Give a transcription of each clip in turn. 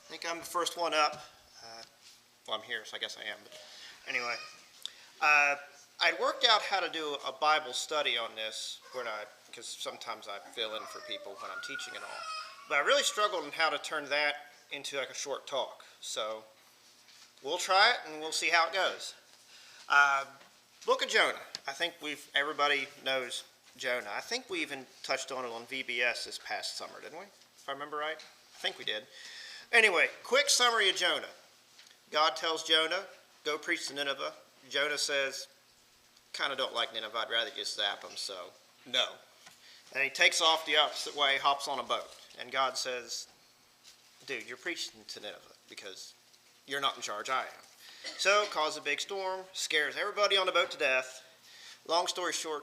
I think I'm the first one up. Well, I'm here, so I guess I am. But anyway, I'd worked out how to do a Bible study on this because sometimes I fill in for people when I'm teaching and all. But I really struggled on how to turn that into like a short talk. So we'll try it and we'll see how it goes. Book of Jonah. I think everybody knows Jonah. I think we even touched on it on VBS this past summer, didn't we? If I remember right. I think we did. Anyway, quick summary of Jonah. God tells Jonah, go preach to Nineveh. Jonah says, kind of don't like Nineveh. I'd rather just zap them, so no. And he takes off the opposite way, hops on a boat. And God says, dude, you're preaching to Nineveh because you're not in charge, I am. So, causes a big storm, scares everybody on the boat to death. Long story short,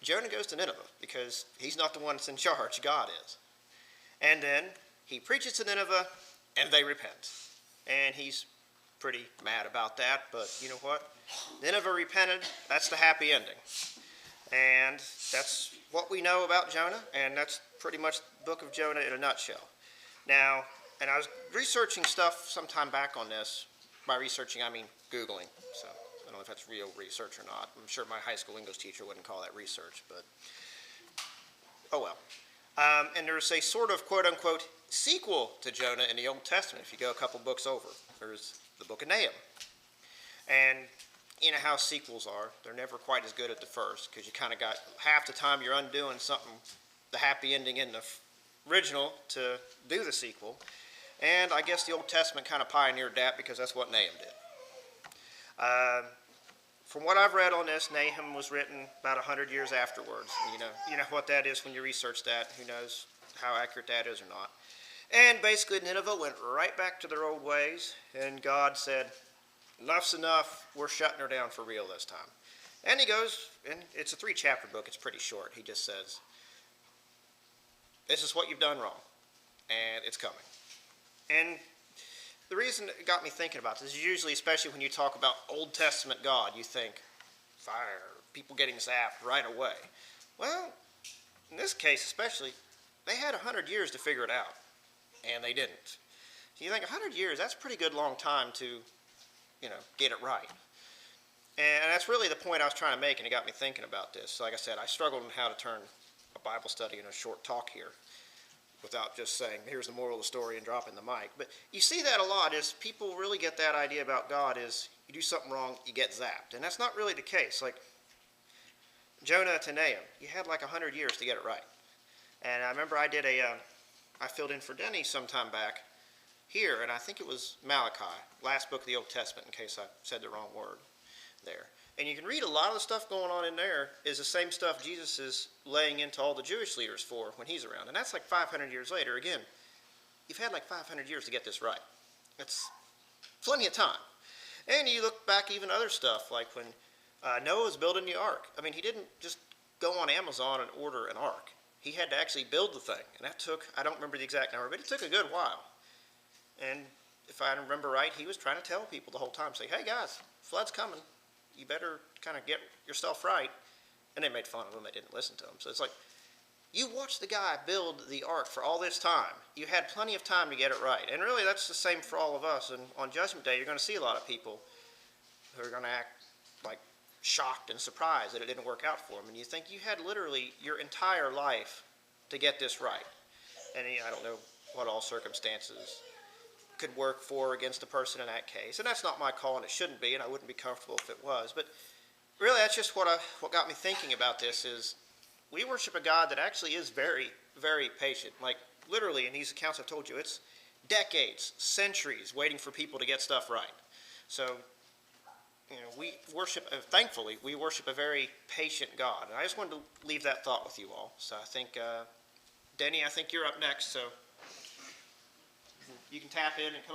Jonah goes to Nineveh because he's not the one that's in charge, God is. And then he preaches to Nineveh, and they repent. And he's pretty mad about that, but you know what? Nineveh repented, that's the happy ending. And that's what we know about Jonah, and that's pretty much the book of Jonah in a nutshell. Now, and I was researching stuff some time back on this. By researching, I mean Googling, so I don't know if that's real research or not. I'm sure my high school English teacher wouldn't call that research, but oh well. And there's a sort of quote-unquote sequel to Jonah in the Old Testament. If you go a couple books over, there's the book of Nahum. And you know how sequels are. They're never quite as good as the first because you kind of got half the time you're undoing something, the happy ending in the original to do the sequel. And I guess the Old Testament kind of pioneered that because that's what Nahum did. From what I've read on this, Nahum was written about 100 years afterwards. You know what that is when you research that. Who knows how accurate that is or not. And basically Nineveh went right back to their old ways, and God said, enough's enough, we're shutting her down for real this time. And he goes, and it's a 3-chapter book, it's pretty short. He just says, this is what you've done wrong, and it's coming. And the reason it got me thinking about this is usually, especially when you talk about Old Testament God, you think fire, people getting zapped right away. Well, in this case especially, they had 100 years to figure it out, and they didn't. So you think 100 years, that's a pretty good long time to, get it right. And that's really the point I was trying to make, and it got me thinking about this. Like I said, I struggled on how to turn a Bible study into a short talk here, without just saying, here's the moral of the story and dropping the mic. But you see that a lot is people really get that idea about God is you do something wrong, you get zapped. And that's not really the case. Like Jonah to Nahum, you had like 100 years to get it right. And I remember I filled in for Denny sometime back here, and I think it was Malachi, last book of the Old Testament, in case I said the wrong word there. And you can read a lot of the stuff going on in there is the same stuff Jesus is laying into all the Jewish leaders for when he's around. And that's like 500 years later. Again, you've had like 500 years to get this right. That's plenty of time. And you look back even other stuff, like when Noah was building the ark. I mean, he didn't just go on Amazon and order an ark. He had to actually build the thing. And that took, I don't remember the exact number, but it took a good while. And if I remember right, he was trying to tell people the whole time, say, hey guys, flood's coming. You better kind of get yourself right. And they made fun of him. They didn't listen to him. So it's like, you watched the guy build the ark for all this time. You had plenty of time to get it right. And really, that's the same for all of us. And on Judgment Day, you're going to see a lot of people who are going to act like shocked and surprised that it didn't work out for them. And you think you had literally your entire life to get this right. And I don't know what all circumstances could work for or against a person in that case. And that's not my call, and it shouldn't be, and I wouldn't be comfortable if it was. But really, that's just what got me thinking about this is we worship a God that actually is very, very patient. Like, literally, in these accounts I've told you, it's decades, centuries waiting for people to get stuff right. So, we worship, thankfully, we worship a very patient God. And I just wanted to leave that thought with you all. So I think, Denny, I think you're up next, so you can tap in and come up.